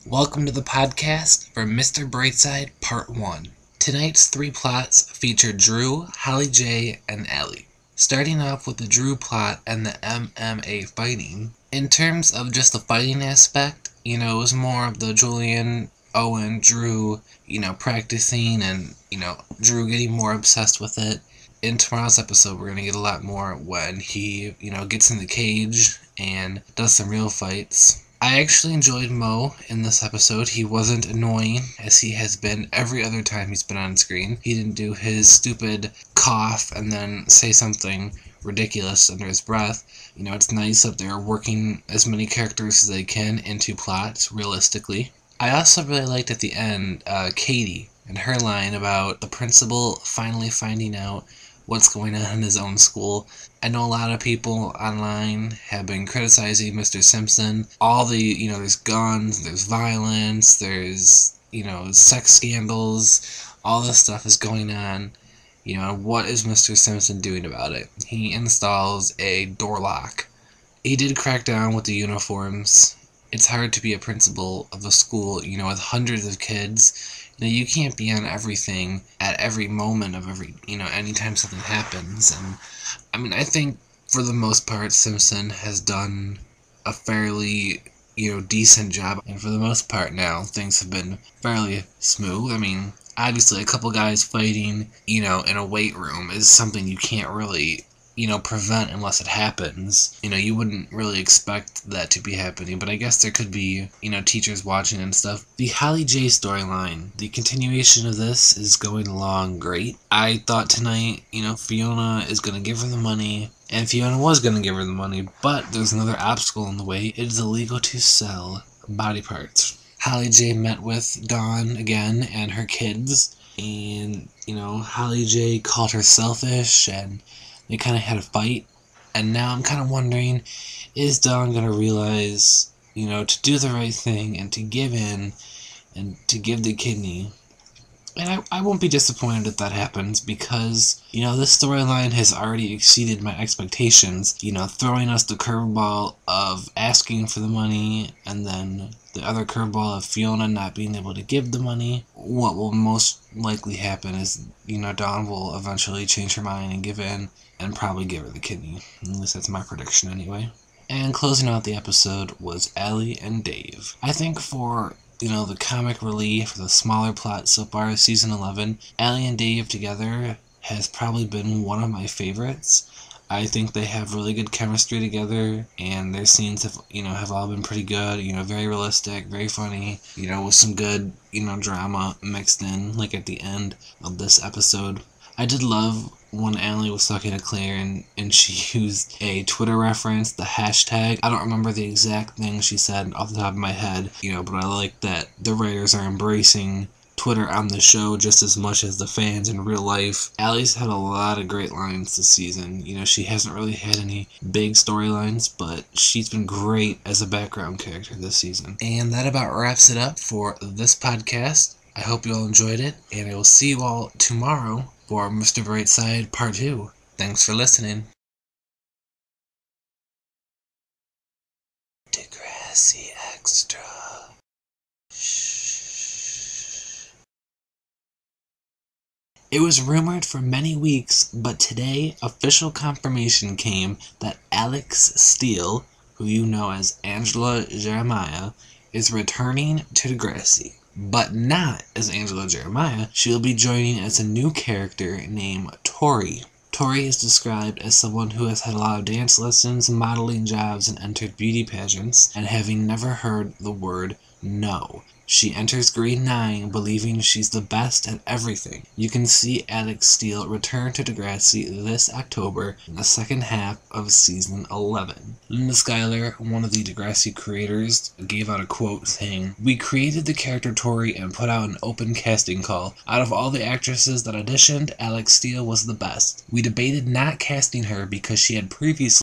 Welcome to the podcast for Mr. Brightside Part 1. Tonight's 3 plots feature Drew, Holly J, and Ellie. Starting off with the Drew plot and the MMA fighting. In terms of just the fighting aspect, it was more of the Julian, Owen, Drew, practicing and, Drew getting more obsessed with it. In tomorrow's episode, we're going to get a lot more when he, gets in the cage and does some real fights. I actually enjoyed Mo in this episode. He wasn't annoying as he has been every other time he's been on screen. He didn't do his stupid cough and then say something ridiculous under his breath. It's nice that they're working as many characters as they can into plots realistically. I also really liked at the end Katie and her line about the principal finally finding out what's going on in his own school. I know a lot of people online have been criticizing Mr. Simpson. All the, there's guns, there's violence, there's, sex scandals, all this stuff is going on. What is Mr. Simpson doing about it? He installs a door lock. He did crack down with the uniforms. It's hard to be a principal of a school, with hundreds of kids. You can't be on everything at every moment of every, anytime something happens. And, I think for the most part, Simpson has done a fairly, decent job. And for the most part now, things have been fairly smooth. Obviously a couple guys fighting, in a weight room is something you can't really prevent unless it happens. You wouldn't really expect that to be happening, but I guess there could be, teachers watching and stuff. The Holly J storyline, the continuation of this is going along great. I thought tonight, Fiona is going to give her the money, and Fiona was going to give her the money, but there's another obstacle in the way. It is illegal to sell body parts. Holly J met with Dawn again and her kids, and, Holly J called her selfish, and they kind of had a fight, and now I'm kind of wondering, is Dawn going to realize, to do the right thing and to give in and to give the kidney? And I won't be disappointed if that happens because, this storyline has already exceeded my expectations, throwing us the curveball of asking for the money and then the other curveball of Fiona not being able to give the money. What will most likely happen is, Dawn will eventually change her mind and give in and probably give her the kidney. At least that's my prediction anyway. And closing out the episode was Ellie and Dave. I think for the comic relief for the smaller plot so far as season 11, Ellie and Dave together has probably been one of my favorites. I think they have really good chemistry together, and their scenes have all been pretty good, very realistic, very funny, with some good, drama mixed in, like at the end of this episode. I did love when Ellie was talking to Claire and she used a Twitter reference, the hashtag. I don't remember the exact thing she said off the top of my head, but I like that the writers are embracing Twitter on the show just as much as the fans in real life. Allie's had a lot of great lines this season. She hasn't really had any big storylines, but she's been great as a background character this season. And that about wraps it up for this podcast. I hope you all enjoyed it, and I will see you all tomorrow for Mr. Brightside Part 2. Thanks for listening. Degrassi Extra. Shh. It was rumored for many weeks, but today official confirmation came that Alex Steele, who you know as Angela Jeremiah, is returning to Degrassi. But not as Angela Jeremiah. She'll be joining as a new character named Tori. Tori is described as someone who has had a lot of dance lessons, modeling jobs, and entered beauty pageants, and having never heard the word no. She enters grade 9 believing she's the best at everything. You can see Alex Steele return to Degrassi this October in the second half of season 11. Linda Schuyler, one of the Degrassi creators, gave out a quote saying, "We created the character Tori and put out an open casting call. Out of all the actresses that auditioned, Alex Steele was the best. We debated not casting her because she had previously